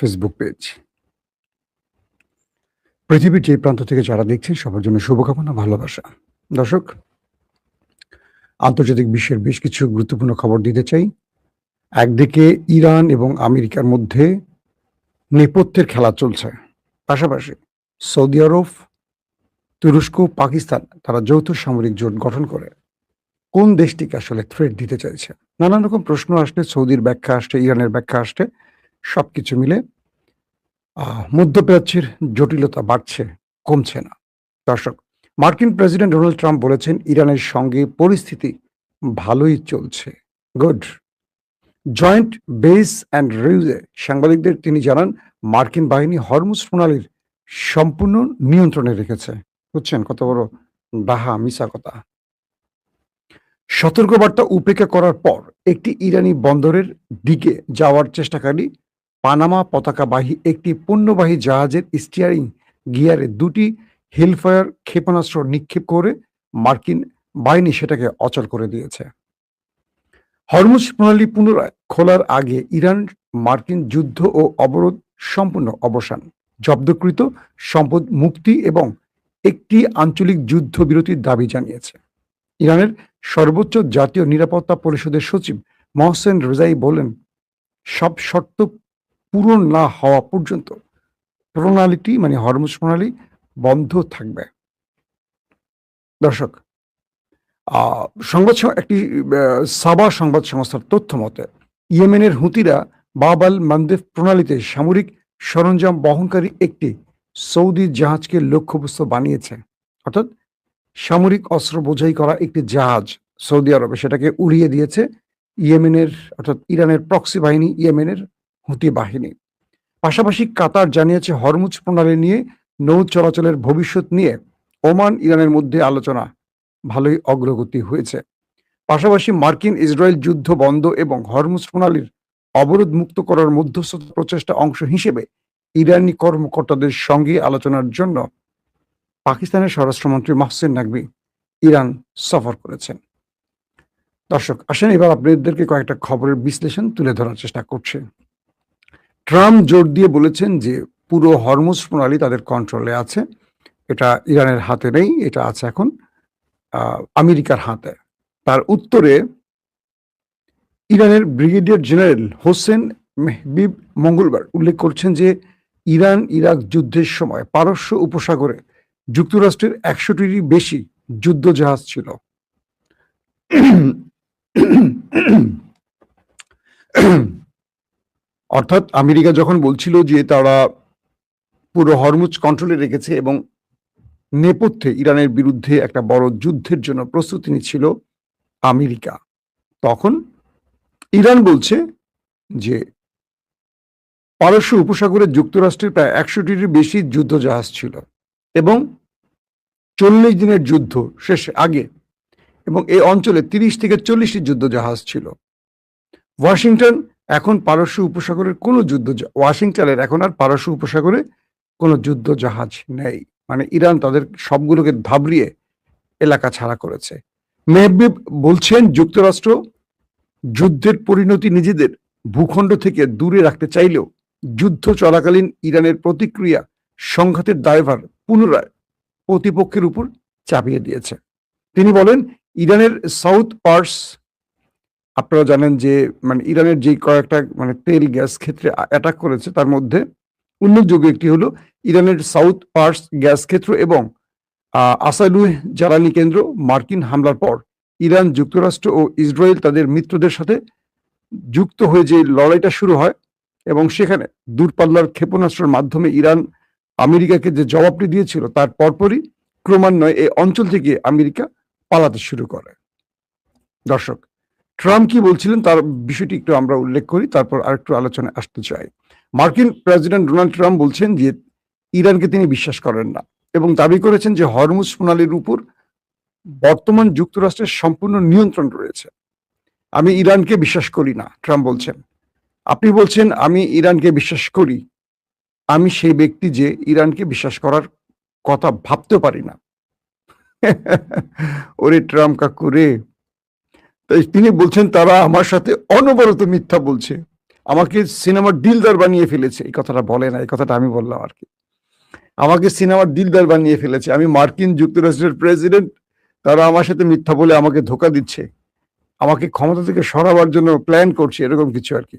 Facebook page. পৃথিবীর যে প্রান্ত থেকে যারা দেখছেন সবার জন্য শুভকামনা, ভালোবাসা। দর্শক, আন্তর্জাতিক বিশ্বের বেশ কিছু গুরুত্বপূর্ণ খবর দিতে চাই। একদিকে ইরান এবং আমেরিকার মধ্যে নেপথ্যের খেলা চলছে। পাশাপাশি সৌদি আরব, তুরস্ক, পাকিস্তান তারা যৌথ সামরিক জোট গঠন করে কোন দেশটিকে আসলে থ্রেট দিতে চাইছে। নানান রকম প্রশ্ন আসছে, সৌদির ব্যাখ্যা আসছে, ইরানের ব্যাখ্যা আসছে। সবকিছু মিলে মধ্যপ্রাচ্যের জটিলতা বাড়ছে, কমছে না। দর্শক, মার্কিন প্রেসিডেন্ট ডোনাল্ড ট্রাম্প বলেছেন ইরানের সঙ্গে পরিস্থিতি ভালোই চলছে। গুড। জয়েন্ট বেস অ্যান্ড রিউজে সাংবাদিকদের তিনি জানান মার্কিন বাহিনী হরমুজ প্রণালীর সম্পূর্ণ নিয়ন্ত্রণে রেখেছে। বুঝছেন কত বড় ডাহা মিছা কথা। সতর্কবার্তা উপেক্ষা করার পর একটি ইরানি বন্দরের দিকে যাওয়ার চেষ্টাকারী পানামা পতাকাবাহী একটি পণ্যবাহী জাহাজের স্টিয়ারিং গিয়ারে দুটি হেলফায়ার ক্ষেপণাস্ত্র নিক্ষেপ করে মার্কিন বাহিনী সেটাকে অচল করে দিয়েছে। হরমুজ প্রণালী পুনরায় খোলার আগে ইরান মার্কিন যুদ্ধ ও অবরোধ সম্পূর্ণ অবসান, জব্দকৃত সম্পদ মুক্তি এবং একটি আঞ্চলিক যুদ্ধবিরতির দাবি জানিয়েছে। ইরানের সর্বোচ্চ জাতীয় নিরাপত্তা পরিষদের সচিব মহসেন রেজাই বলেন, সব শর্ত পূরণ না হওয়া পর্যন্ত প্রণালীটি মানে হরমুজ প্রণালী বন্ধ থাকবে। দর্শক, একটি সাবা সংবাদ সংস্থার তথ্য মতে ইয়েমেনের হুতিরা বাব আল মানদেব প্রণালীতে সামরিক সরঞ্জাম বহনকারী একটি সৌদি জাহাজকে লক্ষ্যবস্তু বানিয়েছে। অর্থাৎ সামরিক অস্ত্র বোঝাই করা একটি জাহাজ সৌদি আরবে সেটাকে উড়িয়ে দিয়েছে ইয়েমেনের অর্থাৎ ইরানের প্রক্সি বাহিনী, ইয়েমেনের হুতি বাহিনী। পাশাপাশি কাতার জানিয়েছে হরমুজ প্রণালী নিয়ে নৌ চলাচলের ভবিষ্যৎ নিয়ে ওমান ইরানের মধ্যে আলোচনা ভালোই অগ্রগতি হয়েছে। পাশাপাশি মার্কিন ইসরায়েল যুদ্ধ বন্ধ এবং হরমুজ প্রণালীর অবরোধ মুক্ত করার মধ্যস্থতা প্রচেষ্টা অংশ হিসেবে ইরানি কর্মকর্তাদের সঙ্গে আলোচনার জন্য পাকিস্তানের স্বরাষ্ট্রমন্ত্রী মোহসেন নাকভি ইরান সফর করেছেন। দর্শক, আসেন এবার আপনাদেরকে কয়েকটা খবরের বিশ্লেষণ তুলে ধরার চেষ্টা করছে। ট্রাম্প জোর দিয়ে বলেছেন যে পুরো হরমুজ প্রণালী তাদের কন্ট্রোলে আছে, এটা ইরানের হাতে নেই, এটা আছে এখন আমেরিকার হাতে। তার উত্তরে ইরানের ব্রিগেডিয়ার জেনারেল হোসেন মেহবিব মঙ্গলবার উল্লেখ করছেন যে ইরান ইরাক যুদ্ধের সময় পারস্য উপসাগরে যুক্তরাষ্ট্রের 100টিরই বেশি যুদ্ধ জাহাজ ছিল। অর্থাৎ আমেরিকা যখন বলছিল যে তারা পুরো হরমুজ কন্ট্রোলে রেখেছে এবং নেপথ্যে ইরানের বিরুদ্ধে একটা বড় যুদ্ধের জন্য প্রস্তুতি নিচ্ছিল আমেরিকা, তখন ইরান বলছে যে পারস্য উপসাগরে যুক্তরাষ্ট্রের প্রায় 100টিরও বেশি যুদ্ধ জাহাজ ছিল এবং 40 দিনের যুদ্ধ শেষ আগে এবং এই অঞ্চলে 30 থেকে 40টি যুদ্ধ জাহাজ ছিল। ওয়াশিংটনের এখন আর পারস্য উপসাগরে কোনো যুদ্ধ জাহাজ নেই। মানে ইরান তাদের সবগুলোকে ধাবড়িয়ে এলাকা ছাড়া করেছে। মেহবিব বলছেন যুক্তরাষ্ট্র যুদ্ধের পরিণতি নিজেদের ভূখণ্ড থেকে দূরে রাখতে চাইলেও যুদ্ধ চলাকালীন ইরানের প্রতিক্রিয়া সংঘাতের দায়ভার পুনরায় প্রতিপক্ষের উপর চাপিয়ে দিয়েছে। তিনি বলেন ইরানের সাউথ পার্স, আপনারা জানেন যে মানে ইরানের যে কয়েকটা মানে তেল গ্যাস ক্ষেত্রে অ্যাটাক করেছে তার মধ্যে উল্লেখযোগ্য একটি হলো ইরানের সাউথ পার্স গ্যাস ক্ষেত্র এবং আসালুহ জ্বালানি কেন্দ্র। মার্কিন হামলার পর ইরান, যুক্তরাষ্ট্র ও ইসরায়েল তাদের মিত্রদের সাথে যুক্ত হয়ে যে লড়াইটা শুরু হয় এবং সেখানে দূরপাল্লার ক্ষেপণাস্ত্রের মাধ্যমে ইরান আমেরিকাকে যে জবাবটি দিয়েছিল তার পরপরই ক্রমান্বয়ে এই অঞ্চল থেকে আমেরিকা পালাতে শুরু করে। দর্শক, ট্রাম্প কি বলছিলেন তার বিষয়টি একটু আমরা উল্লেখ করি, তারপর আরেকটু আলোচনায় আসতে চাই। মার্কিন প্রেসিডেন্ট ডোনাল্ড ট্রাম্প বলছেন যে ইরানকে তিনি বিশ্বাস করেন না এবং দাবি করেছেন যে হরমুজ প্রণালীর উপর বর্তমান যুক্তরাষ্ট্রের সম্পূর্ণ নিয়ন্ত্রণ রয়েছে। আমি ইরানকে বিশ্বাস করি না, ট্রাম্প বলছেন। আপনি বলছেন আমি ইরানকে বিশ্বাস করি, আমি সেই ব্যক্তি যে ইরানকে বিশ্বাস করার কথা ভাবতেও পারি না। ওরে ট্রাম্প কাকু রে! তাই তিনি বলছেন তারা আমার সাথে অনবরত মিথ্যা বলছে, আমাকে সিনেমার দিলদার বানিয়ে ফেলেছে, এই কথাটা বলে না, এই কথাটা আমি বললাম আর কি। আমাকে সিনেমার দিলদার বানিয়ে ফেলেছে, আমি মার্কিন যুক্তরাষ্ট্রের প্রেসিডেন্ট, তারা আমার সাথে মিথ্যা বলে আমাকে ধোকা দিচ্ছে, আমাকে ক্ষমতা থেকে সরাবার জন্য প্ল্যান করছে, এরকম কিছু আর কি।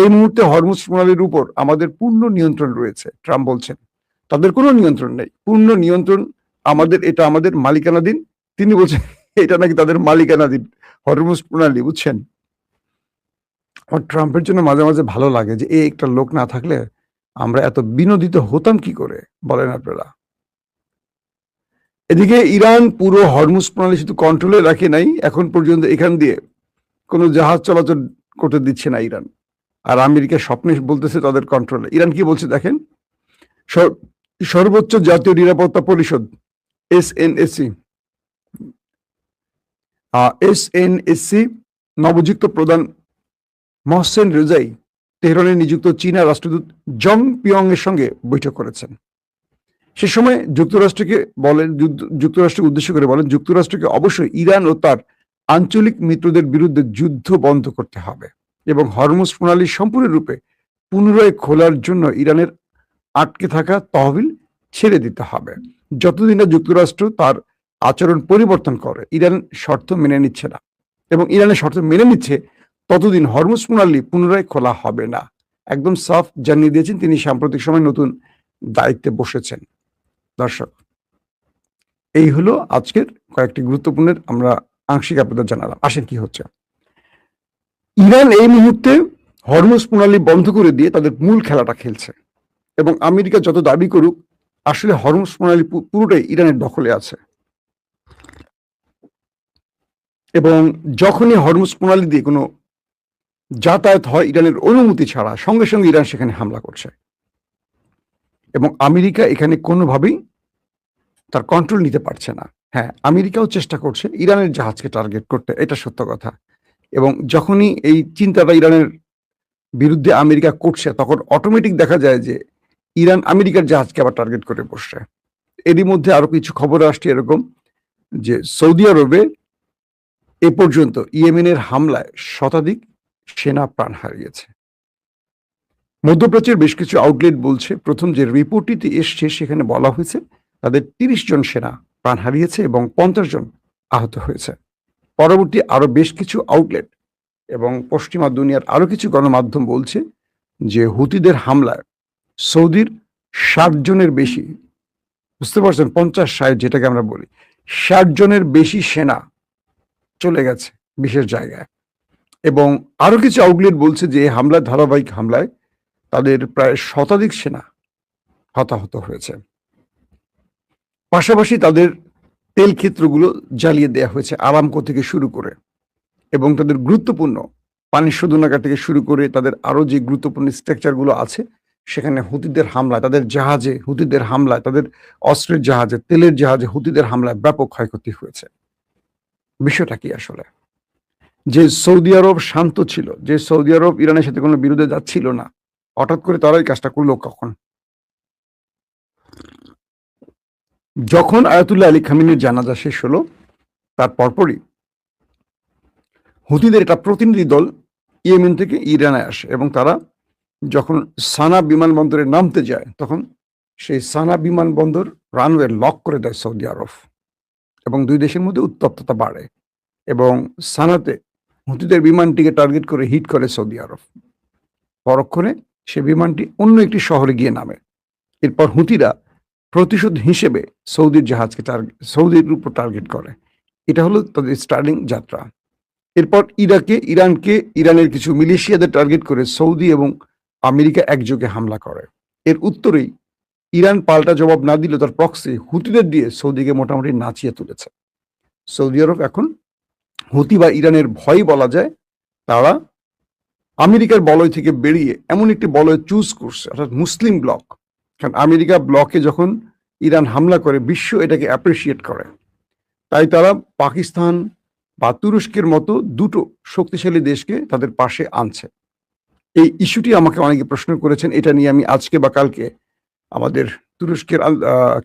এই মুহূর্তে হরমুজ প্রণালীর উপর আমাদের পূর্ণ নিয়ন্ত্রণ রয়েছে, ট্রাম্প বলছেন। তাদের কোনো নিয়ন্ত্রণ নেই, পূর্ণ নিয়ন্ত্রণ আমাদের, এটা আমাদের মালিকানাধীন। তিনি বলছেন এটা নাকি তাদের মালিকানাধীন হরমুজ প্রণালী, বুঝছেন। আমার ট্রাম্পের জন্য মাঝে মাঝে ভালো লাগে যে এই একটা লোক না থাকলে আমরা এত বিনোদিত হতাম কি করে, বলেন আপনারা। এদিকে ইরান পুরো হরমুজ প্রণালী শুধু কন্ট্রোলে রাখে নাই, এখন পর্যন্ত এখান দিয়ে কোনো জাহাজ চলাচল করতে দিচ্ছে না ইরান। আর আমেরিকা স্বপ্নে বলতেছে তাদের কন্ট্রোলে। ইরান কি বলছে দেখেন, সর্বোচ্চ জাতীয় নিরাপত্তা পরিষদ এসএনএসি এসএনএসি নবযুক্ত প্রধান মহসেন রেজাই তেহরানে নিযুক্ত চীনা রাষ্ট্রদূত জং পিয়ং এর সঙ্গে বৈঠক করেছেন। সে সময় যুক্তরাষ্ট্রকে উদ্দেশ্য করে বলেন, যুক্তরাষ্ট্রকে অবশ্যই ইরান ও তার আঞ্চলিক মিত্রদের বিরুদ্ধে যুদ্ধ বন্ধ করতে হবে এবং হরমুজ প্রণালী সম্পূর্ণরূপে পুনরায় খোলার জন্য ইরানের আটকে থাকা তহবিল ছেড়ে দিতে হবে। যতদিন না যুক্তরাষ্ট্র তার আচরণ পরিবর্তন করে, ইরান শর্ত মেনে নিচ্ছে না এবং ইরানের শর্ত মেনে নিচ্ছে, ততদিন হরমুজ প্রণালী পুনরায় খোলা হবে না। একদম সাফ জানিয়ে দিয়েছেন তিনি সাম্প্রতিক সময় নতুন দায়িত্বে বসেছেন। দর্শক, এই হলো আজকের কয়েকটি গুরুত্বপূর্ণ আমরা আংশিক আপনাদের জানালাম। আসেন কি হচ্ছে। ইরান এই মুহূর্তে হরমুজ প্রণালী বন্ধ করে দিয়ে তাদের মূল খেলাটা খেলছে এবং আমেরিকা যত দাবি করুক, আসলে হরমুজ প্রণালী পুরোটাই ইরানের দখলে আছে। এবং যখনই হরমুজ প্রণালী দিয়ে কোনো যাতায়াত হয় ইরানের অনুমতি ছাড়া, সঙ্গে সঙ্গে ইরান সেখানে হামলা করছে এবং আমেরিকা এখানে কোনোভাবেই তার কন্ট্রোল নিতে পারছে না। হ্যাঁ, আমেরিকাও চেষ্টা করছে ইরানের জাহাজকে টার্গেট করতে, এটা সত্য কথা। এবং যখনই এই চিন্তাটা ইরানের বিরুদ্ধে আমেরিকা করছে, তখন অটোমেটিক দেখা যায় যে ইরান আমেরিকার জাহাজকে আবার টার্গেট করে বসছে। এরই মধ্যে আরো কিছু খবর আসছে এরকম যে সৌদি আরবে এ পর্যন্ত ইয়েমেনের হামলায় শতাধিক সেনা প্রাণ হারিয়েছে। মধ্যপ্রাচ্যের বেশ কিছু আউটলেট বলছে, প্রথম যে রিপোর্টটিতে এসছে সেখানে বলা হয়েছে তাদের ৩০ জন সেনা প্রাণ হারিয়েছে এবং ৫০ জন আহত হয়েছে। পরবর্তী আরো বেশ কিছু আউটলেট এবং পশ্চিমা দুনিয়ার আরো কিছু গণমাধ্যম বলছে যে হুতিদের হামলায় সৌদির ৬০ জনের বেশি, বুঝতে পারছেন, ৫০-৬০ যেটাকে আমরা বলি, ৬০ জনের বেশি সেনা চলে গেছে বিশেষ জায়গায়। এবং আরো কিছু আউটলেট বলছে যে হামলার ধারাবাহিক হামলায় তাদের প্রায় শতাধিক সেনা হতাহত হয়েছে। পাশাপাশি তাদের তেল ক্ষেত্রগুলো জ্বালিয়ে দেওয়া হয়েছে, আরামকো থেকে শুরু করে, এবং তাদের গুরুত্বপূর্ণ পানি শোধনাগার থেকে শুরু করে তাদের আরো যে গুরুত্বপূর্ণ স্ট্রাকচারগুলো আছে সেখানে হুতিদের হামলায়, তাদের জাহাজে হুতিদের হামলায়, তাদের অস্ত্রের জাহাজে, তেলের জাহাজে হুতিদের হামলায় ব্যাপক ক্ষয়ক্ষতি হয়েছে। বিষয়টা কি আসলে? যে সৌদি আরব শান্ত ছিল, যে সৌদি আরব ইরানের সাথে কোনো বিরোধে যাচ্ছিল না, হঠাৎ করে তারাই কাজটা করলো কখন? যখন আয়াতুল্লাহ আলী খামেনির জানাজা শেষ হলো, তার পরপরই হুতিদের একটা প্রতিনিধি দল ইয়েমেন থেকে ইরানে আসে এবং তারা যখন সানা বিমানবন্দরে নামতে যায়, তখন সেই সানা বিমানবন্দর রানওয়ে লক করে দেয় সৌদি আরব এবং দুই দেশের মধ্যে উত্তপ্ততা বাড়ে এবং সানাতে হুতিদের বিমানটিকে টার্গেট করে হিট করে সৌদি আরব। পরক্ষণে সে বিমানটি অন্য একটি শহরে গিয়ে নামে। এরপর হুতিরা প্রতিশোধ হিসেবে সৌদির উপর টার্গেট করে। এটা হলো তাদের স্টার্টিং যাত্রা। এরপর ইরানের কিছু মিলিশিয়াদের টার্গেট করে সৌদি এবং আমেরিকা একযোগে হামলা করে। এর উত্তরেই ইরান পাল্টা জবাব না দিলে তার প্রক্সি হুতিদের দিয়ে সৌদিকে মোটামুটি নাচিয়ে তুলেছে। সৌদি আরব এখন হুতি বা ইরানের ভয় বলা যায়, তারা আমেরিকার বলয় থেকে বেরিয়ে এমন একটি বলয় চুজ করছে, অর্থাৎ মুসলিম ব্লক। কারণ আমেরিকা ব্লকে যখন ইরান হামলা করে, বিশ্ব এটাকে অ্যাপ্রিসিয়েট করে, তাই তারা পাকিস্তান বা তুরস্কের মতো দুটো শক্তিশালী দেশকে তাদের পাশে আনছে। এই ইস্যুটি আমাকে অনেকে প্রশ্ন করেছেন, এটা নিয়ে আমি আজকে বা কালকে আমাদের তুরস্কের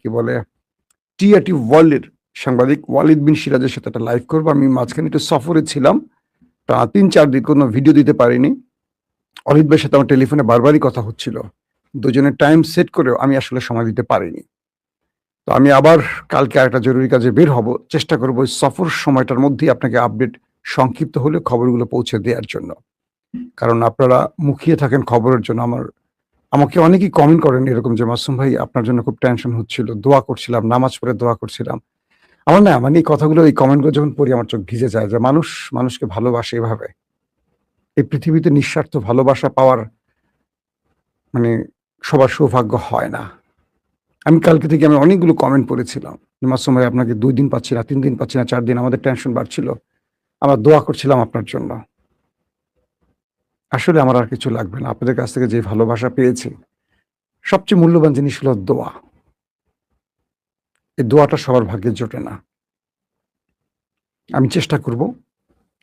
কি বলে টিআরটি ওয়ার্ল্ডের সাংবাদিক ওয়ালিদ বিন সিরাজের সাথে একটা লাইভ করবো। আমি মাঝখানে একটু সফরে ছিলাম, ৩-৪ দিন কোনো ভিডিও দিতে পারিনি। অলিদ ভাইয়ের সাথে আমার টেলিফোনে বারবারই কথা হচ্ছিল। দুজনের টাইম সেট করেও আমি আসলে সময় দিতে পারিনি। তো আমি আবার কালকে আরেকটা জরুরি কাজে বের হব। চেষ্টা করব ওই সফর সময়টার মধ্যেই আপনাকে আপডেট সংক্ষিপ্ত হলেও খবরগুলো পৌঁছে দেওয়ার জন্য। কারণ আপনারা মুখিয়ে থাকেন খবরের জন্য। আমাকে অনেকেই কমেন্ট করেন এরকম যে, "মাসুম ভাই আপনার জন্য খুব টেনশন হচ্ছিল। দোয়া করছিলাম, নামাজ পড়ে দোয়া করছিলাম।" আমার না মানে এই কথাগুলো এই কমেন্টগুলো যখন পড়ি আমার চোখ ভিজে যায় যে মানুষ মানুষকে ভালোবাসে এভাবে। এই পৃথিবীতে নিঃস্বার্থ ভালোবাসা পাওয়ার মানে সবার সৌভাগ্য হয় না। আমি কালকে থেকে আমি অনেকগুলো কমেন্ট পড়েছিলাম। মাসুম ভাই আপনাকে ২ দিন পাচ্ছি না, ৩ দিন পাচ্ছি না, ৪ দিন আমাদের টেনশন বাড়ছিল। আমরা দোয়া করছিলাম আপনার জন্য। আসলে আমার আর কিছু লাগবে না। আপনাদের কাছ থেকে যে ভালোবাসা পেয়েছি, সবচেয়ে মূল্যবান জিনিস হলো দোয়া। এই দোয়াটা সবার ভাগ্যে জোটে না। আমি চেষ্টা করব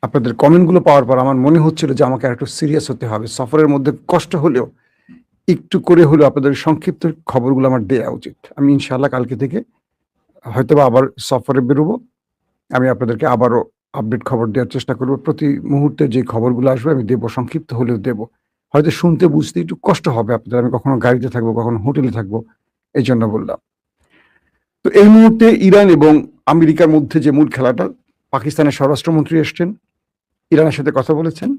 আপনাদের কমেন্টগুলো পাওয়ার পর আমার মনে হচ্ছিল যে আমাকে আরেকটু সিরিয়াস হতে হবে। সফরের মধ্যে কষ্ট হলেও একটু করে হলেও আপনাদের সংক্ষিপ্ত খবরগুলো আমার দেয়া উচিত। আমি ইনশাআল্লাহ কালকে থেকে হয়তোবা আবার সফরে বেরোবো। আমি আপনাদেরকে আবারও আপডেট খবর দেওয়ার চেষ্টা করব। প্রতি মুহূর্তে যে খবরগুলো আসবে আমি দেব, সংক্ষিপ্ত হলেও দেব। হয়তো শুনতে বুঝতে একটু কষ্ট হবে আপনাদের। আমি কখনো গাড়িতে থাকবো, কখনো হোটেলে থাকবো। এজন্য বললাম। তো এই মুহূর্তে ইরান এবং আমেরিকার মধ্যে যে মূল খেলাটা, পাকিস্তানের স্বরাষ্ট্রমন্ত্রী এসছেন, ইরানের সাথে কথা বলেছেন।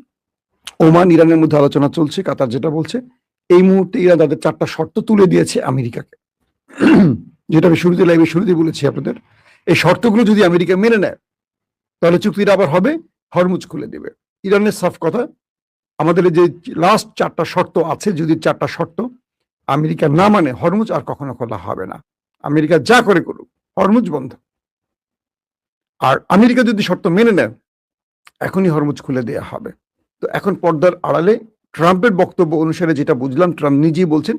ওমান ইরানের মধ্যে আলোচনা চলছে, কাতার যেটা বলছে। এই মুহূর্তে ইরান তাদের ৪ টা শর্ত তুলে দিয়েছে আমেরিকাকে। যেটা আমি লাইভে শুরুতেই বলেছি আপনাদের। এই শর্তগুলো যদি আমেরিকা মেনে নেয়, তাহলে চুক্তিটা আবার হবে, হরমুজ খুলে দেবে। ইরানের সাফ কথা, আমাদের এই যে লাস্ট ৪ টা শর্ত আছে, যদি ৪ টা শর্ত আমেরিকা না মানে, হরমুজ আর কখনো খোলা হবে না। আমেরিকা যা করে করুক, হরমুজ বন্ধ। আর আমেরিকা যদি শর্ত মেনে নেয়, এখনই হরমুজ খুলে দেয়া হবে। তো এখন পর্দার আড়ালে ট্রাম্পের বক্তব্য অনুসারে যেটা বুঝলাম, ট্রাম্প নিজেই বলছেন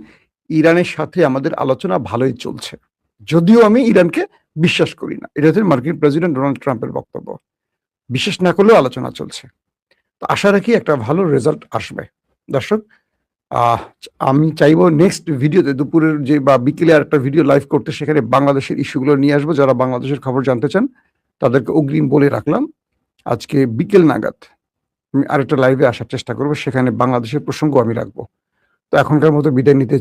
ইরানের সাথে আমাদের আলোচনা ভালোই চলছে। যদিও আমি ইরানকে বিশ্বাস করি না। এটা হচ্ছে মার্কিন প্রেসিডেন্ট ডোনাল্ড ট্রাম্পের বক্তব্য। বিশ্বাস না করলেও আলোচনা চলছে। তো আশা রাখি একটা ভালো রেজাল্ট আসবে। দর্শক, আহ আমি চাইবো নেক্সট ভিডিওতে দুপুরের যে বা বিকেলে আরেকটা ভিডিও লাইভ করতে, সেখানে বাংলাদেশের ইস্যুগুলো নিয়ে আসবো। যারা বাংলাদেশের খবর জানতে চান তাদেরকে অগ্রিম বলে রাখলাম। আজকে বিকেল নাগাদ আমি আরেকটা লাইভে আসার চেষ্টা করব। সেখানে বাংলাদেশের প্রসঙ্গ আমি রাখবো। তো এখনকার মতো বিদায় নিতে